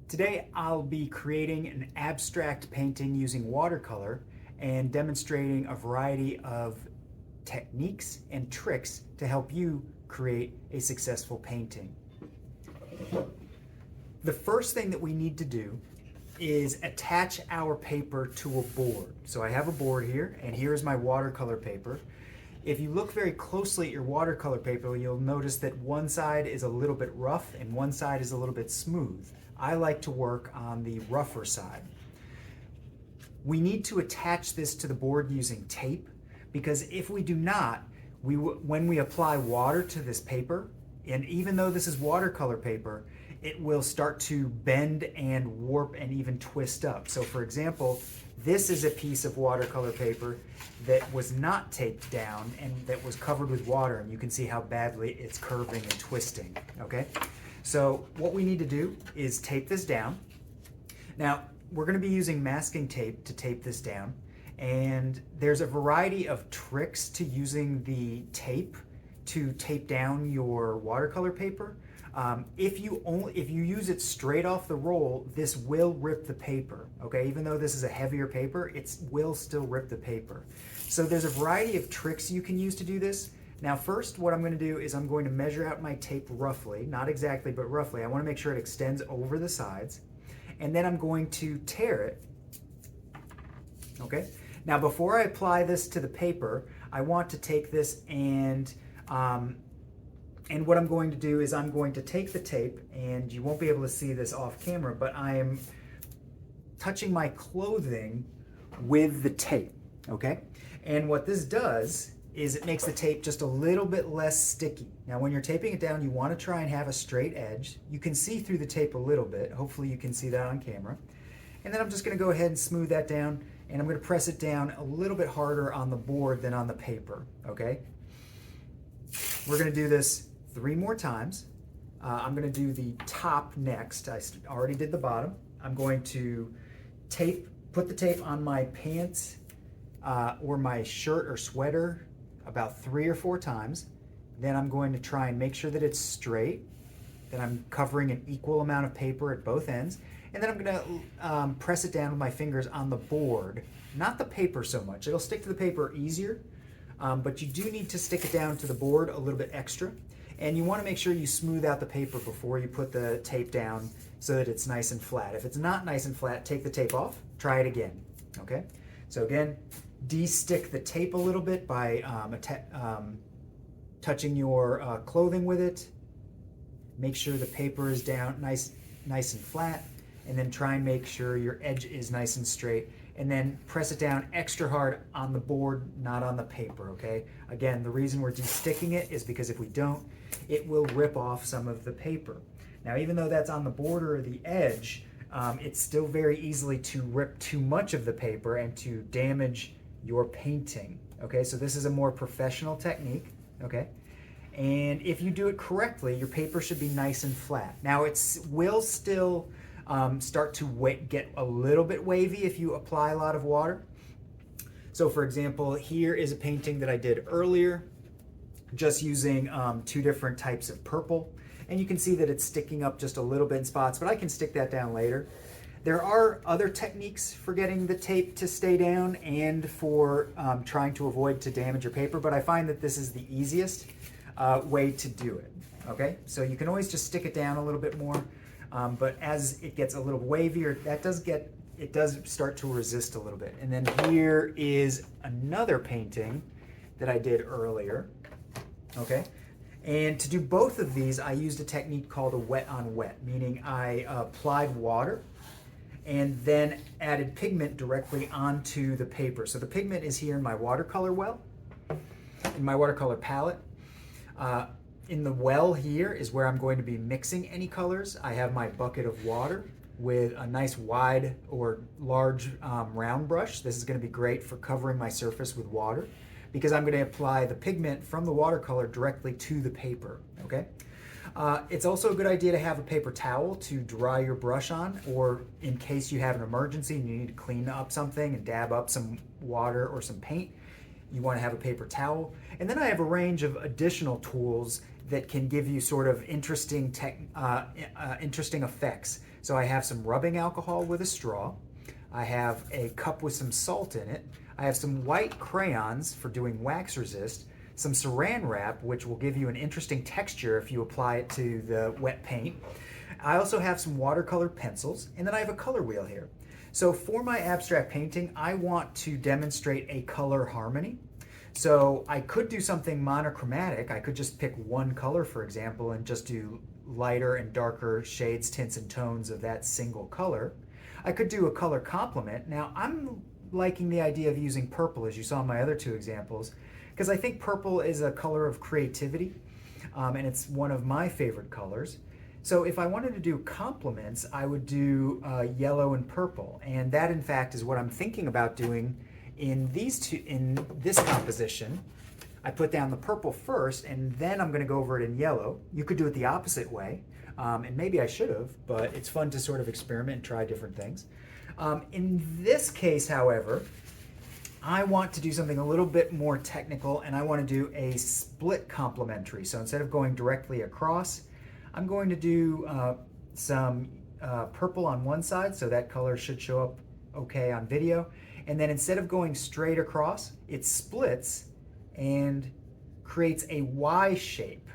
Today I'll be creating an abstract painting using watercolor and demonstrating a variety of techniques and tricks to help you create a successful painting. The first thing that we need to do is attach our paper to a board. So I have a board here, and here is my watercolor paper. If you look very closely at your watercolor paper, you'll notice that one side is a little bit rough and one side is a little bit smooth. I like to work on the rougher side. We need to attach this to the board using tape, because if we do not, when we apply water to this paper, and even though this is watercolor paper, it will start to bend and warp and even twist up. So for example, this is a piece of watercolor paper that was not taped down and that was covered with water, and you can see how badly it's curving and twisting, okay? So what we need to do is tape this down. Now, we're gonna be using masking tape to tape this down, and there's a variety of tricks to using the tape to tape down your watercolor paper. If you use it straight off the roll, this will rip the paper, okay? Even though this is a heavier paper, it will still rip the paper. So there's a variety of tricks you can use to do this. Now first, what I'm going to do is I'm going to measure out my tape roughly, not exactly, but roughly. I want to make sure it extends over the sides, and then I'm going to tear it, okay? Now before I apply this to the paper, I want to take this and what I'm going to do is I'm going to take the tape, and you won't be able to see this off camera, but I am touching my clothing with the tape, okay? And what this does is it makes the tape just a little bit less sticky. Now when you're taping it down, you want to try and have a straight edge. You can see through the tape a little bit. Hopefully you can see that on camera. And then I'm just going to go ahead and smooth that down, and I'm going to press it down a little bit harder on the board than on the paper, okay? We're going to do this 3 more times. I'm going to do the top next. I already did the bottom. I'm going to put the tape on my pants or my shirt or sweater about 3 or 4 times. Then I'm going to try and make sure that it's straight, that I'm covering an equal amount of paper at both ends. And then I'm going to press it down with my fingers on the board, not the paper so much. It'll stick to the paper easier, but you do need to stick it down to the board a little bit extra. And you want to make sure you smooth out the paper before you put the tape down so that it's nice and flat. If it's not nice and flat, take the tape off, try it again, okay? So again, de-stick the tape a little bit by touching your clothing with it. Make sure the paper is down nice and flat, and then try and make sure your edge is nice and straight, and then press it down extra hard on the board, not on the paper, okay? Again, the reason we're de-sticking it is because if we don't, it will rip off some of the paper. Now, even though that's on the border or the edge, it's still very easily to rip too much of the paper and to damage your painting, okay? So this is a more professional technique, okay? And if you do it correctly, your paper should be nice and flat. Now, it will still start to get a little bit wavy if you apply a lot of water. So for example, here is a painting that I did earlier, just using 2 different types of purple. And you can see that it's sticking up just a little bit in spots, but I can stick that down later. There are other techniques for getting the tape to stay down and for trying to avoid to damage your paper, but I find that this is the easiest way to do it, okay? So you can always just stick it down a little bit more, but as it gets a little wavier, it does start to resist a little bit. And then here is another painting that I did earlier, okay? And to do both of these, I used a technique called a wet on wet, meaning I applied water and then added pigment directly onto the paper. So the pigment is here in my watercolor well, in my watercolor palette. In the well here is where I'm going to be mixing any colors. I have my bucket of water with a nice wide or large round brush. This is going to be great for covering my surface with water, because I'm going to apply the pigment from the watercolor directly to the paper, okay? It's also a good idea to have a paper towel to dry your brush on, or in case you have an emergency and you need to clean up something and dab up some water or some paint, you want to have a paper towel. And then I have a range of additional tools that can give you sort of interesting interesting effects. So I have some rubbing alcohol with a straw. I have a cup with some salt in it. I have some white crayons for doing wax resist, some saran wrap, which will give you an interesting texture if you apply it to the wet paint. I also have some watercolor pencils, and then I have a color wheel here. So for my abstract painting, I want to demonstrate a color harmony. So I could do something monochromatic. I could just pick one color, for example, and just do lighter and darker shades, tints, and tones of that single color. I could do a color complement. Now, I'm liking the idea of using purple, as you saw in my other two examples, because I think purple is a color of creativity, and it's one of my favorite colors. So if I wanted to do complements, I would do yellow and purple, and that, in fact, is what I'm thinking about doing in this composition. I put down the purple first, and then I'm going to go over it in yellow. You could do it the opposite way, and maybe I should have, but it's fun to sort of experiment and try different things. In this case, however, I want to do something a little bit more technical, and I want to do a split complementary. So instead of going directly across, I'm going to do some purple on one side, so that color should show up okay on video. And then instead of going straight across, it splits and creates a Y shape.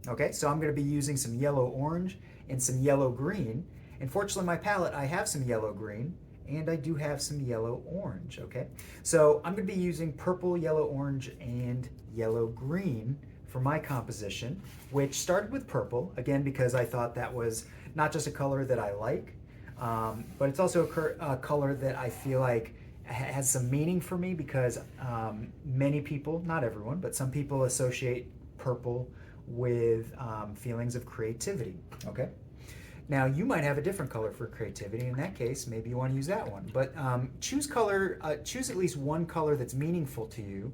Okay, so I'm going to be using some yellow-orange and some yellow-green. And fortunately, my palette, I have some yellow-green, and I do have some yellow-orange, okay? So I'm going to be using purple, yellow-orange, and yellow-green for my composition, which started with purple, again, because I thought that was not just a color that I like, but it's also a color that I feel like has some meaning for me, because many people, not everyone, but some people associate purple with feelings of creativity, okay? Now, you might have a different color for creativity. In that case, maybe you want to use that one. But choose at least one color that's meaningful to you.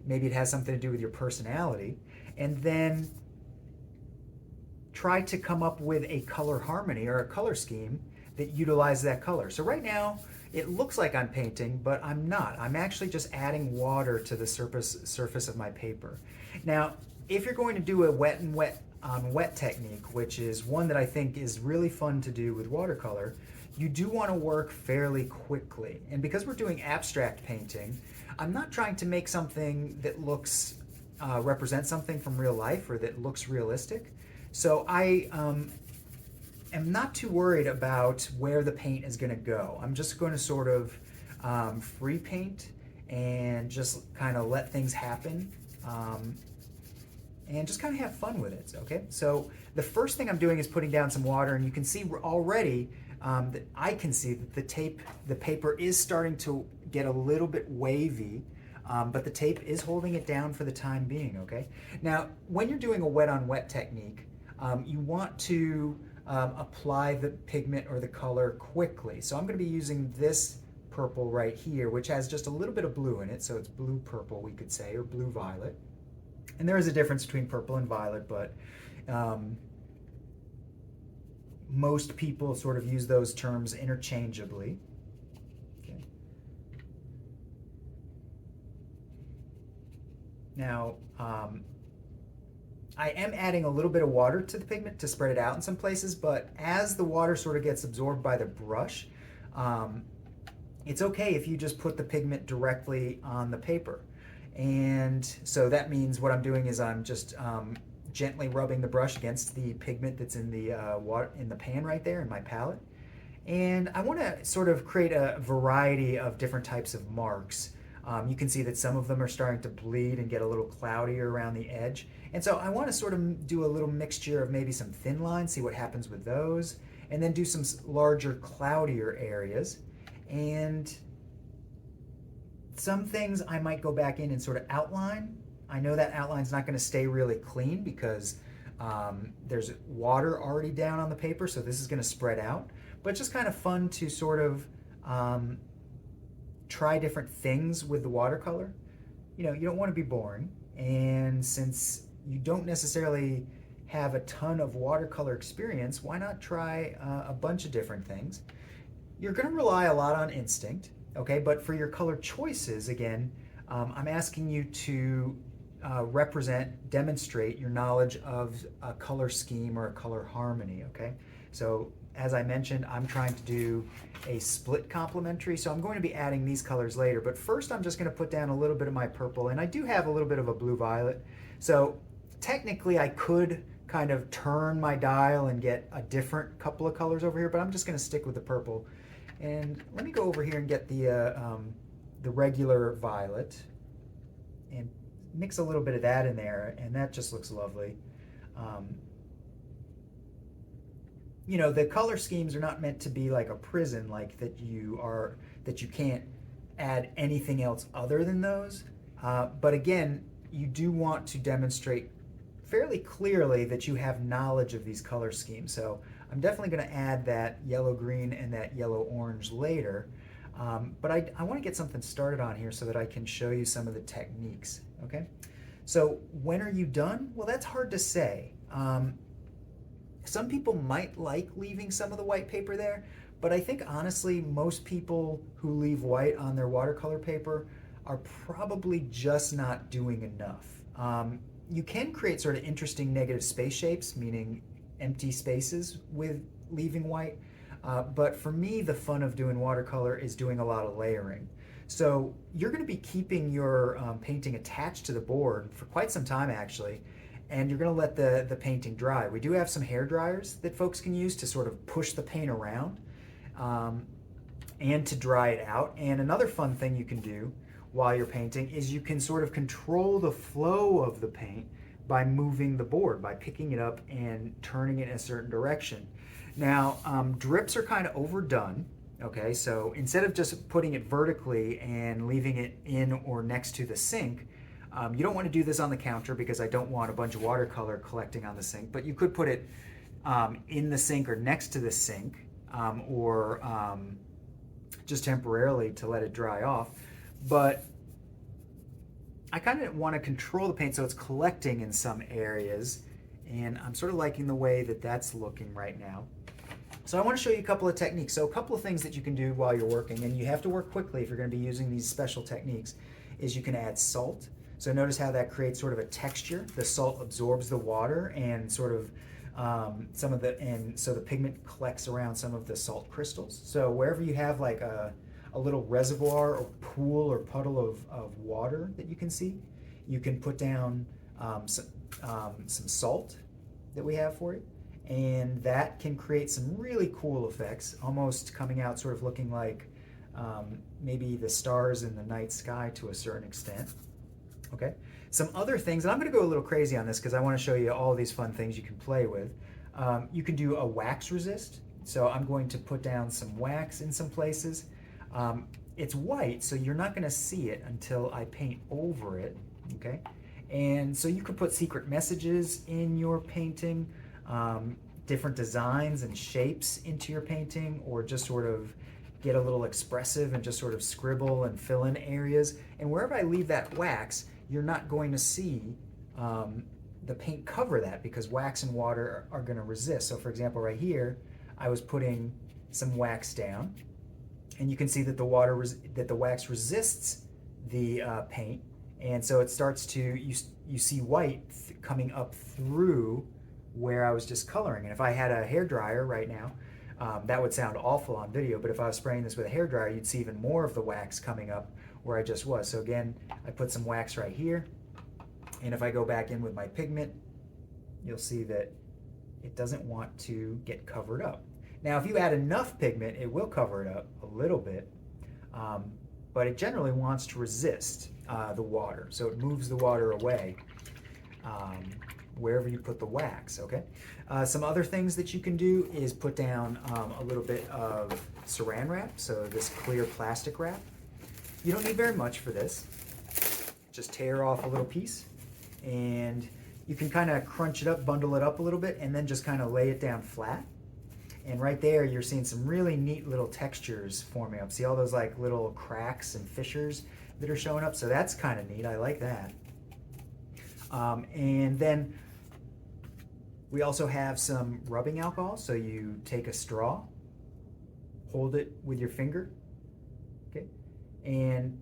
Maybe it has something to do with your personality. And then try to come up with a color harmony or a color scheme that utilizes that color. So right now, it looks like I'm painting, but I'm not. I'm actually just adding water to the surface of my paper. Now, if you're going to do a wet and wet on wet technique, which is one that I think is really fun to do with watercolor, you do want to work fairly quickly. And because we're doing abstract painting, I'm not trying to make something that looks, represent something from real life or that looks realistic. So I am not too worried about where the paint is going to go. I'm just going to sort of free paint and just kind of let things happen. And just kind of have fun with it, okay? So the first thing I'm doing is putting down some water, and you can see already that I can see that the paper is starting to get a little bit wavy, but the tape is holding it down for the time being, okay? Now, when you're doing a wet on wet technique, you want to apply the pigment or the color quickly. So I'm gonna be using this purple right here, which has just a little bit of blue in it, so it's blue purple, we could say, or blue violet. And there is a difference between purple and violet, but most people sort of use those terms interchangeably. Okay. Now, I am adding a little bit of water to the pigment to spread it out in some places, but as the water sort of gets absorbed by the brush, it's okay if you just put the pigment directly on the paper. And so that means what I'm doing is I'm just gently rubbing the brush against the pigment that's in the water in the pan right there in my palette. And I want to sort of create a variety of different types of marks. You can see that some of them are starting to bleed and get a little cloudier around the edge. And so I want to sort of do a little mixture of maybe some thin lines, see what happens with those, and then do some larger, cloudier areas. And some things I might go back in and sort of outline. I know that outline's not going to stay really clean because there's water already down on the paper, so this is going to spread out. But it's just kind of fun to sort of try different things with the watercolor. You know, you don't want to be boring, and since you don't necessarily have a ton of watercolor experience, why not try a bunch of different things? You're going to rely a lot on instinct. Okay, but for your color choices, again, I'm asking you to demonstrate your knowledge of a color scheme or a color harmony, okay? So as I mentioned, I'm trying to do a split complementary, so I'm going to be adding these colors later, but first I'm just going to put down a little bit of my purple, and I do have a little bit of a blue-violet. So technically I could kind of turn my dial and get a different couple of colors over here, but I'm just going to stick with the purple. And let me go over here and get the regular violet and mix a little bit of that in there, and that just looks lovely. You know, the color schemes are not meant to be like a prison, like that you can't add anything else other than those. But again, you do want to demonstrate fairly clearly that you have knowledge of these color schemes. So I'm definitely going to add that yellow-green and that yellow-orange later. But I want to get something started on here so that I can show you some of the techniques, okay? So when are you done? Well, that's hard to say. Some people might like leaving some of the white paper there, but I think honestly most people who leave white on their watercolor paper are probably just not doing enough. You can create sort of interesting negative space shapes, meaning empty spaces with leaving white. But for me, the fun of doing watercolor is doing a lot of layering. So you're going to be keeping your painting attached to the board for quite some time actually, and you're going to let the painting dry. We do have some hair dryers that folks can use to sort of push the paint around and to dry it out. And another fun thing you can do while you're painting is you can sort of control the flow of the paint by moving the board, by picking it up and turning it in a certain direction. Now, drips are kind of overdone, okay? So instead of just putting it vertically and leaving it in or next to the sink, you don't want to do this on the counter because I don't want a bunch of watercolor collecting on the sink, but you could put it in the sink or next to the sink or just temporarily to let it dry off. But I kind of want to control the paint so it's collecting in some areas, and I'm sort of liking the way that that's looking right now. So I want to show you a couple of techniques. So a couple of things that you can do while you're working, and you have to work quickly if you're going to be using these special techniques, is you can add salt. So notice how that creates sort of a texture. The salt absorbs the water and sort of so the pigment collects around some of the salt crystals. So wherever you have like a little reservoir or pool or puddle of water that you can see, you can put down some salt that we have for you, and that can create some really cool effects, almost coming out sort of looking like maybe the stars in the night sky to a certain extent. Okay, some other things, and I'm going to go a little crazy on this because I want to show you all these fun things you can play with. You can do a wax resist. So I'm going to put down some wax in some places. It's white, so you're not going to see it until I paint over it, okay? And so you could put secret messages in your painting, different designs and shapes into your painting, or just sort of get a little expressive and just sort of scribble and fill in areas. And wherever I leave that wax, you're not going to see the paint cover that because wax and water are going to resist. So for example, right here, I was putting some wax down, and you can see that the wax resists the paint, and so it starts to, you see white coming up through where I was just coloring. And if I had a hairdryer right now, that would sound awful on video, but if I was spraying this with a hairdryer, you'd see even more of the wax coming up where I just was. So again, I put some wax right here, and if I go back in with my pigment, you'll see that it doesn't want to get covered up. Now, if you add enough pigment, it will cover it up a little bit, but it generally wants to resist the water, so it moves the water away wherever you put the wax, okay? Some other things that you can do is put down a little bit of saran wrap, so this clear plastic wrap. You don't need very much for this. Just tear off a little piece, and you can kind of crunch it up, bundle it up a little bit, and then just kind of lay it down flat. And right there, you're seeing some really neat little textures forming up. See all those like little cracks and fissures that are showing up? So that's kind of neat. I like that. And then we also have some rubbing alcohol. So you take a straw, hold it with your finger, okay, and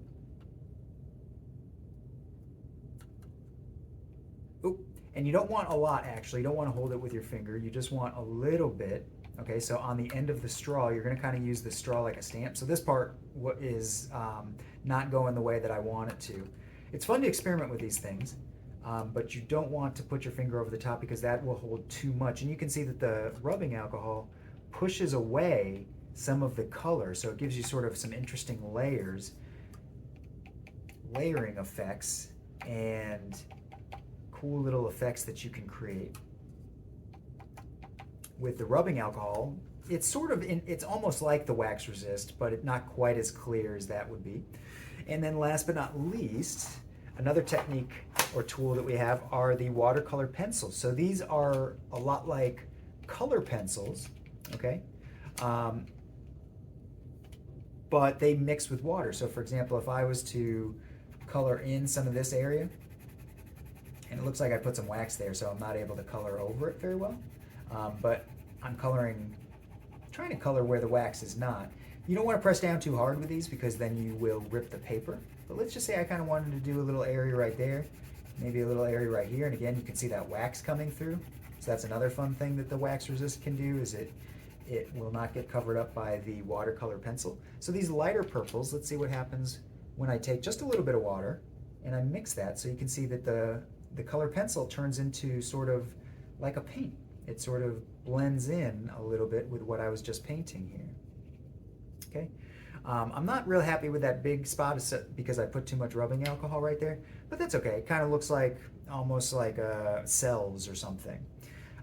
And you don't want a lot, actually. You don't want to hold it with your finger. You just want a little bit. Okay, so on the end of the straw, you're going to kind of use the straw like a stamp. So this part is not going the way that I want it to. It's fun to experiment with these things, but you don't want to put your finger over the top because that will hold too much. And you can see that the rubbing alcohol pushes away some of the color, so it gives you sort of some interesting layering effects, and cool little effects that you can create. With the rubbing alcohol, it's sort of it's almost like the wax resist, but it's not quite as clear as that would be. And then last but not least, another technique or tool that we have are the watercolor pencils. So these are a lot like color pencils, okay? But they mix with water. So for example, if I was to color in some of this area, and it looks like I put some wax there, so I'm not able to color over it very well. But I'm trying to color where the wax is not. You don't want to press down too hard with these because then you will rip the paper. But let's just say I kind of wanted to do a little area right there, maybe a little area right here, and again, you can see that wax coming through. So that's another fun thing that the wax resist can do, is it will not get covered up by the watercolor pencil. So these lighter purples, let's see what happens when I take just a little bit of water and I mix that, so you can see that the color pencil turns into sort of like a paint. It sort of blends in a little bit with what I was just painting here. Okay, I'm not real happy with that big spot because I put too much rubbing alcohol right there, but that's okay. It kind of looks like almost like cells or something.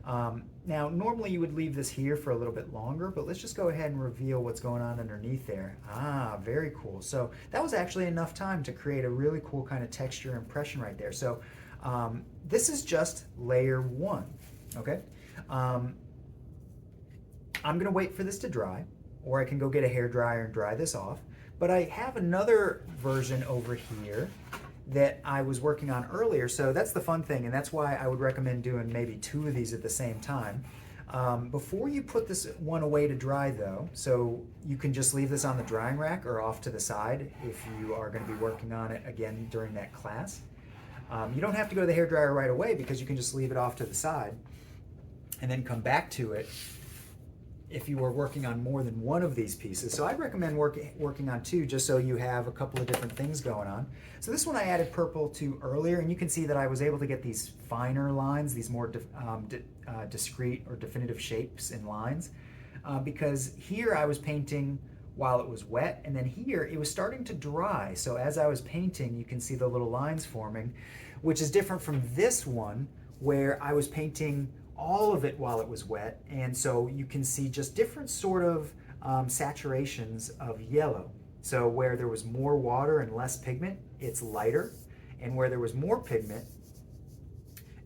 Now, normally you would leave this here for a little bit longer, but let's just go ahead and reveal what's going on underneath there. Ah, very cool. So that was actually enough time to create a really cool kind of texture impression right there. So this is just layer one, okay? I'm gonna wait for this to dry, or I can go get a hair dryer and dry this off. But I have another version over here that I was working on earlier, so that's the fun thing, and that's why I would recommend doing maybe 2 of these at the same time. Before you put this one away to dry though, so you can just leave this on the drying rack or off to the side if you are going to be working on it again during that class. You don't have to go to the hairdryer right away because you can just leave it off to the side and then come back to it if you are working on more than one of these pieces. So I'd recommend working on 2 just so you have a couple of different things going on. So this one I added purple to earlier, and you can see that I was able to get these finer lines, these more discrete or definitive shapes and lines, because here I was painting while it was wet, and then here it was starting to dry. So as I was painting, you can see the little lines forming, which is different from this one where I was painting all of it while it was wet, and so you can see just different sort of saturations of yellow. So where there was more water and less pigment, it's lighter, and where there was more pigment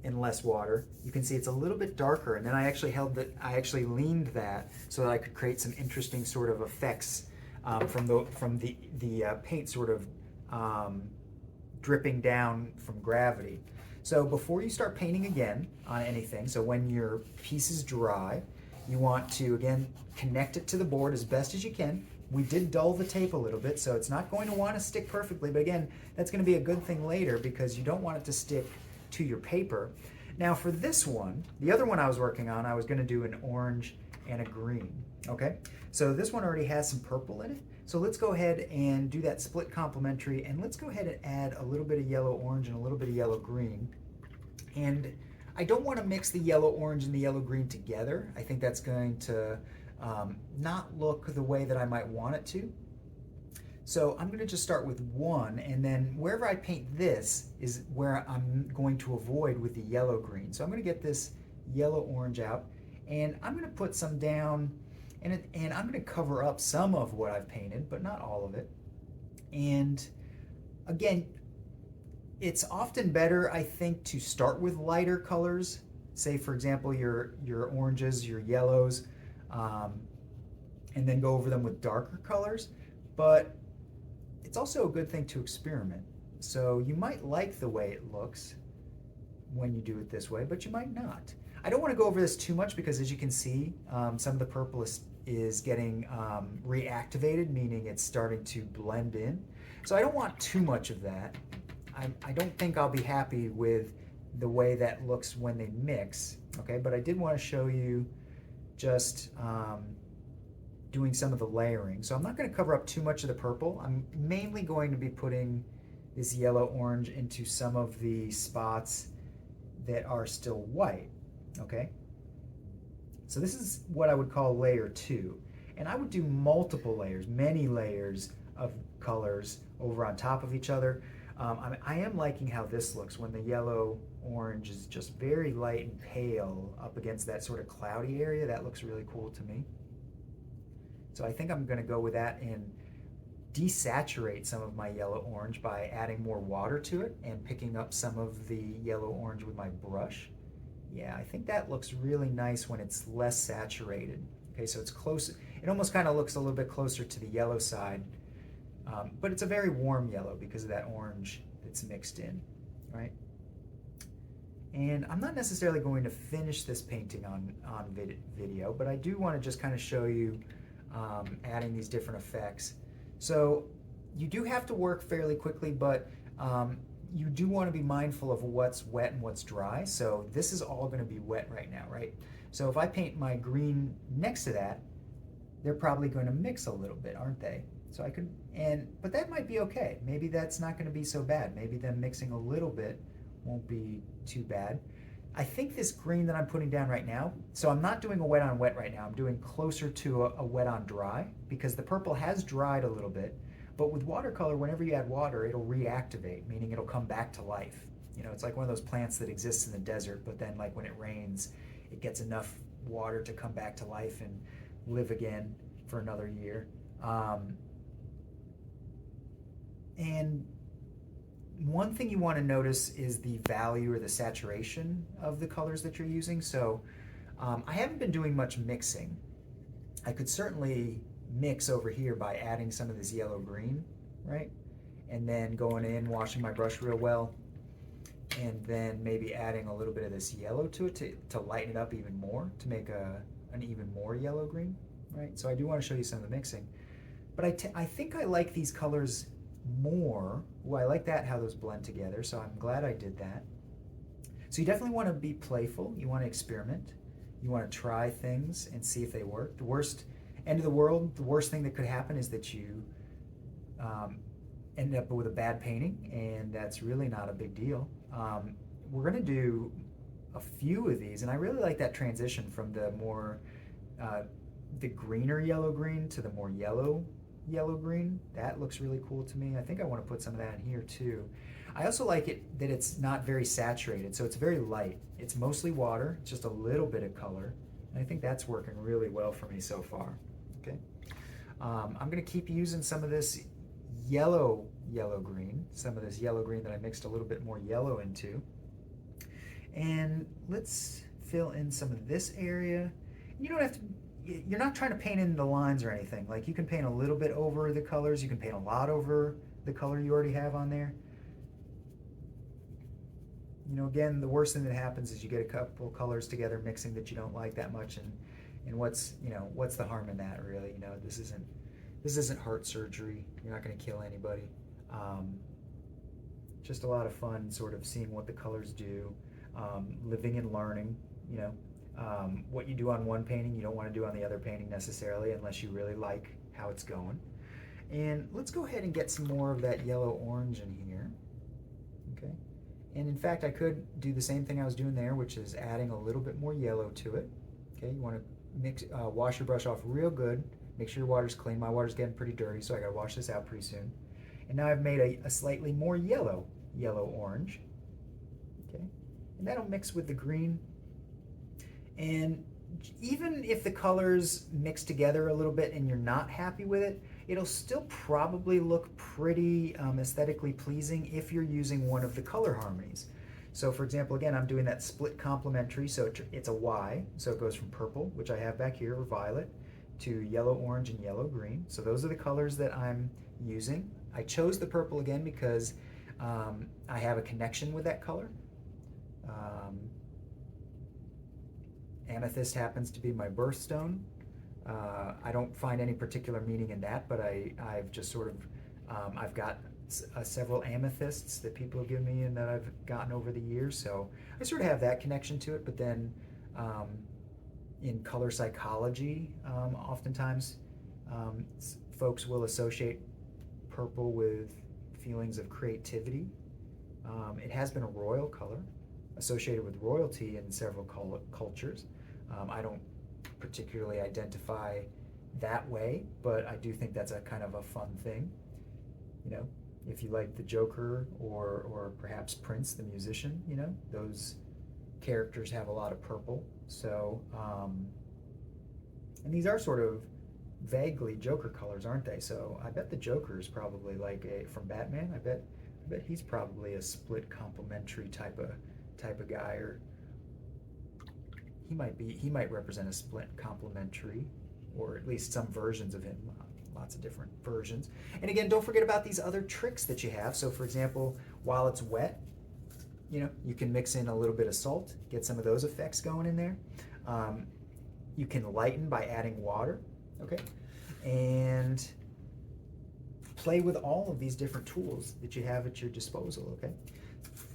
and less water, you can see it's a little bit darker. And then I actually leaned that so that I could create some interesting sort of effects from the paint sort of dripping down from gravity. So before you start painting again on anything, so when your piece is dry, you want to, again, connect it to the board as best as you can. We did dull the tape a little bit, so it's not going to want to stick perfectly, but again, that's going to be a good thing later because you don't want it to stick to your paper. Now for this one, the other one I was working on, I was going to do an orange and a green, okay? So this one already has some purple in it. So let's go ahead and do that split complementary, and let's go ahead and add a little bit of yellow orange and a little bit of yellow green. And I don't want to mix the yellow orange and the yellow green together. I think that's going to not look the way that I might want it to. So I'm going to just start with one, and then wherever I paint this is where I'm going to avoid with the yellow green. So I'm going to get this yellow orange out, and I'm going to put some down, and I'm going to cover up some of what I've painted, but not all of it. And again, it's often better, I think, to start with lighter colors. Say, for example, your oranges, your yellows, and then go over them with darker colors. But it's also a good thing to experiment. So you might like the way it looks when you do it this way, but you might not. I don't want to go over this too much because, as you can see, some of the purple is getting reactivated, meaning it's starting to blend in. So I don't want too much of that. I don't think I'll be happy with the way that looks when they mix, okay? But I did want to show you just doing some of the layering. So I'm not going to cover up too much of the purple. I'm mainly going to be putting this yellow orange into some of the spots that are still white, okay? So this is what I would call layer 2. And I would do multiple layers, many layers of colors over on top of each other. I am liking how this looks when the yellow orange is just very light and pale up against that sort of cloudy area. That looks really cool to me. So I think I'm going to go with that and desaturate some of my yellow orange by adding more water to it and picking up some of the yellow orange with my brush. Yeah, I think that looks really nice when it's less saturated. Okay, so it's close. It almost kind of looks a little bit closer to the yellow side, but it's a very warm yellow because of that orange that's mixed in, right? And I'm not necessarily going to finish this painting on video, but I do want to just kind of show you adding these different effects. So you do have to work fairly quickly, but you do want to be mindful of what's wet and what's dry. So this is all going to be wet right now, right? So if I paint my green next to that, they're probably going to mix a little bit, aren't they? So I could, but that might be okay. Maybe that's not going to be so bad. Maybe them mixing a little bit won't be too bad. I think this green that I'm putting down right now, so I'm not doing a wet on wet right now. I'm doing closer to a wet on dry because the purple has dried a little bit. But with watercolor, whenever you add water, it'll reactivate, meaning it'll come back to life. You know, it's like one of those plants that exists in the desert, but then like when it rains, it gets enough water to come back to life and live again for another year. And one thing you want to notice is the value or the saturation of the colors that you're using. So I haven't been doing much mixing. I could certainly mix over here by adding some of this yellow green, right? And then going in, washing my brush real well, and then maybe adding a little bit of this yellow to it to lighten it up even more, to make an even more yellow green, right? So I do want to show you some of the mixing. But I think I like these colors more. Ooh, I like that, how those blend together, so I'm glad I did that. So you definitely want to be playful. You want to experiment. You want to try things and see if they work. The worst end of the world, the worst thing that could happen is that you end up with a bad painting, and that's really not a big deal. We're going to do a few of these, and I really like that transition from the more the greener yellow green to the more yellow green. That looks really cool to me. I think I want to put some of that in here too. I also like it that it's not very saturated, so it's very light. It's mostly water, just a little bit of color, and I think that's working really well for me so far. Okay, I'm going to keep using some of this yellow green, some of this yellow green that I mixed a little bit more yellow into, and let's fill in some of this area. You don't have to. You're not trying to paint in the lines or anything. Like, you can paint a little bit over the colors. You can paint a lot over the color you already have on there. You know, again, the worst thing that happens is you get a couple colors together mixing that you don't like that much, and what's the harm in that, really? You know, this isn't heart surgery. You're not going to kill anybody. Just a lot of fun, sort of seeing what the colors do, living and learning. You know. What you do on one painting, you don't want to do on the other painting necessarily, unless you really like how it's going. And let's go ahead and get some more of that yellow-orange in here. Okay. And in fact, I could do the same thing I was doing there, which is adding a little bit more yellow to it. Okay, you want to wash your brush off real good. Make sure your water's clean. My water's getting pretty dirty, so I got to wash this out pretty soon. And now I've made a slightly more yellow-orange. Okay, and that'll mix with the green. And even if the colors mix together a little bit and you're not happy with it, it'll still probably look pretty aesthetically pleasing if you're using one of the color harmonies. So for example, again, I'm doing that split complementary, so it's a Y, so it goes from purple, which I have back here, or violet, to yellow orange and yellow green. So those are the colors that I'm using. I chose the purple again because I have a connection with that color. Amethyst happens to be my birthstone. I don't find any particular meaning in that, but I've just sort of, I've got several amethysts that people have given me and that I've gotten over the years. So I sort of have that connection to it. But then in color psychology, oftentimes folks will associate purple with feelings of creativity. It has been a royal color associated with royalty in several cultures. I don't particularly identify that way, but I do think that's a kind of a fun thing. You know, if you like the Joker or perhaps Prince, the musician, you know, those characters have a lot of purple. So, and these are sort of vaguely Joker colors, aren't they? So I bet the Joker is probably like from Batman. I bet he's probably a split complementary type of guy, or he might represent a split complementary, or at least some versions of him. Lots of different versions. And again, don't forget about these other tricks that you have. So for example, while it's wet, you know, you can mix in a little bit of salt, get some of those effects going in there. You can lighten by adding water, okay? And play with all of these different tools that you have at your disposal, okay?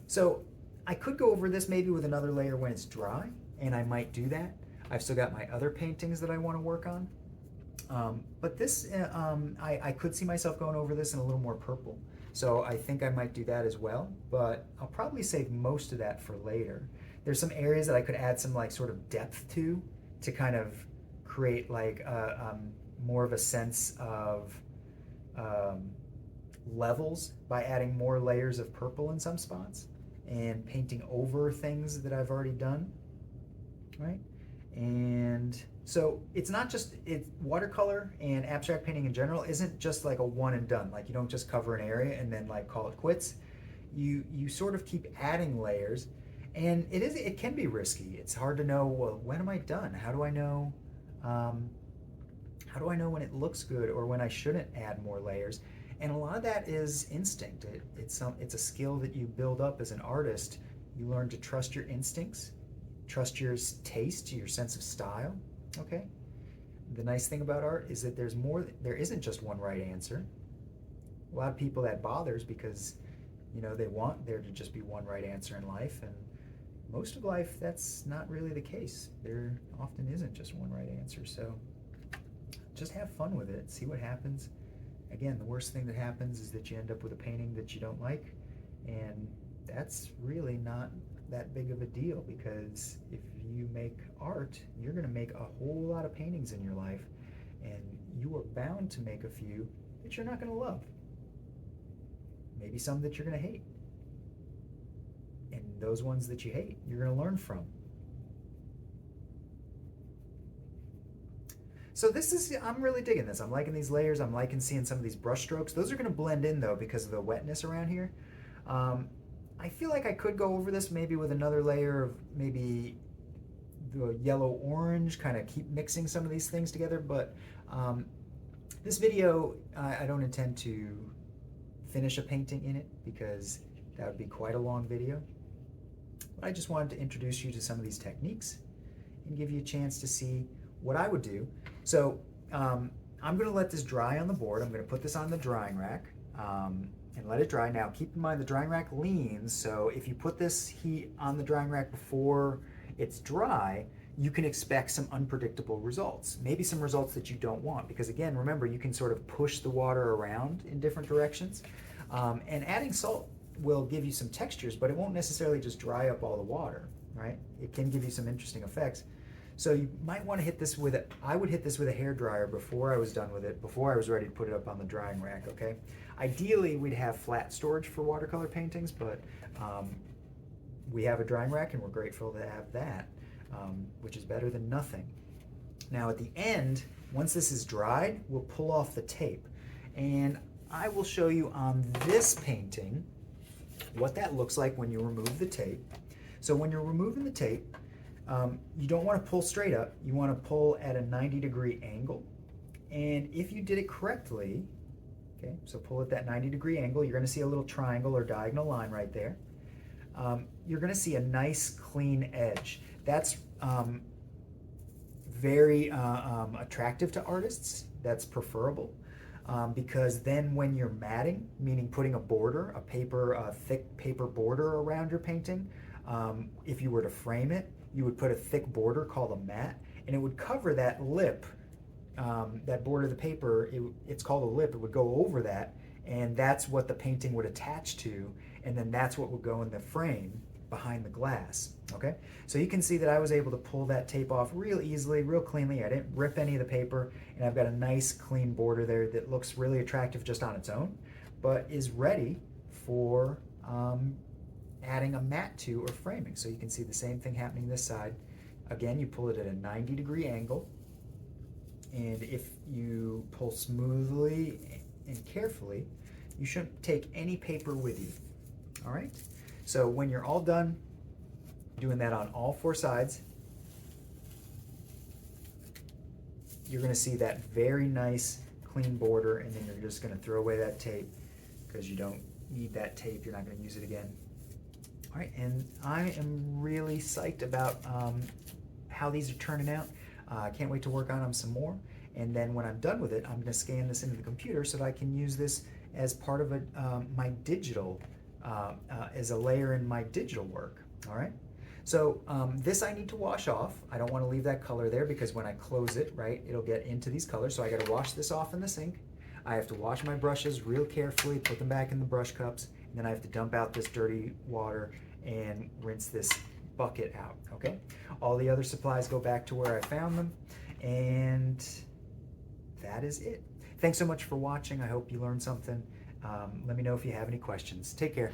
So I could go over this maybe with another layer when it's dry, and I might do that. I've still got my other paintings that I want to work on. But this, I could see myself going over this in a little more purple. So I think I might do that as well, but I'll probably save most of that for later. There's some areas that I could add some like sort of depth to kind of create like more of a sense of levels by adding more layers of purple in some spots and painting over things that I've already done, right? And so it's not just, watercolor and abstract painting in general isn't just like a one and done. Like you don't just cover an area and then like call it quits. You sort of keep adding layers, and it can be risky. It's hard to know, well, when am I done? How do I know when it looks good or when I shouldn't add more layers? And a lot of that is instinct. It's a skill that you build up as an artist. You learn to trust your instincts, trust your taste, your sense of style, okay? The nice thing about art is that there isn't just one right answer. A lot of people that bothers because, you know, they want there to just be one right answer in life, and most of life that's not really the case. There often isn't just one right answer, so just have fun with it, see what happens. Again, the worst thing that happens is that you end up with a painting that you don't like, and that's really not that big of a deal, because if you make art, you're going to make a whole lot of paintings in your life, and you are bound to make a few that you're not going to love. Maybe some that you're going to hate. And those ones that you hate, you're going to learn from. So I'm really digging this. I'm liking these layers. I'm liking seeing some of these brush strokes. Those are going to blend in though because of the wetness around here. I feel like I could go over this maybe with another layer of maybe the yellow-orange, kind of keep mixing some of these things together, but this video, I don't intend to finish a painting in it because that would be quite a long video. But I just wanted to introduce you to some of these techniques and give you a chance to see what I would do. So I'm going to let this dry on the board. I'm going to put this on the drying rack and let it dry. Now keep in mind the drying rack leans, so if you put this heat on the drying rack before it's dry, you can expect some unpredictable results. Maybe some results that you don't want, because again, remember, you can sort of push the water around in different directions. And adding salt will give you some textures, but it won't necessarily just dry up all the water, right? It can give you some interesting effects. So you might want to hit this with I would hit this with a hairdryer before I was done with it, before I was ready to put it up on the drying rack, okay? Ideally, we'd have flat storage for watercolor paintings, but we have a drying rack and we're grateful to have that, which is better than nothing. Now at the end, once this is dried, we'll pull off the tape. And I will show you on this painting what that looks like when you remove the tape. So when you're removing the tape, you don't want to pull straight up. You want to pull at a 90-degree angle. And if you did it correctly, okay, so pull at that 90-degree angle, you're going to see a little triangle or diagonal line right there. You're going to see a nice clean edge. That's very attractive to artists. That's preferable. because then when you're matting, meaning putting a border, a thick paper border around your painting, if you were to frame it, you would put a thick border called a mat, and it would cover that lip, that border of the paper. It's called a lip. It would go over that, and that's what the painting would attach to, and then that's what would go in the frame behind the glass. Okay, so you can see that I was able to pull that tape off real easily, real cleanly. I didn't rip any of the paper, and I've got a nice clean border there that looks really attractive just on its own, but is ready for adding a mat to or framing. So you can see the same thing happening this side. Again, you pull it at a 90-degree angle, and if you pull smoothly and carefully, you shouldn't take any paper with you. All right, so when you're all done doing that on all four sides, you're going to see that very nice clean border, and then you're just going to throw away that tape because you don't need that tape. You're not going to use it again. All right, and I am really psyched about how these are turning out. I can't wait to work on them some more, and then when I'm done with it, I'm going to scan this into the computer so that I can use this as part of my digital, as a layer in my digital work. All right. So this I need to wash off. I don't want to leave that color there because when I close it, right, it'll get into these colors. So I got to wash this off in the sink. I have to wash my brushes real carefully, put them back in the brush cups, and then I have to dump out this dirty water and rinse this bucket out, okay? All the other supplies go back to where I found them, and that is it. Thanks so much for watching. I hope you learned something. Let me know if you have any questions. Take care.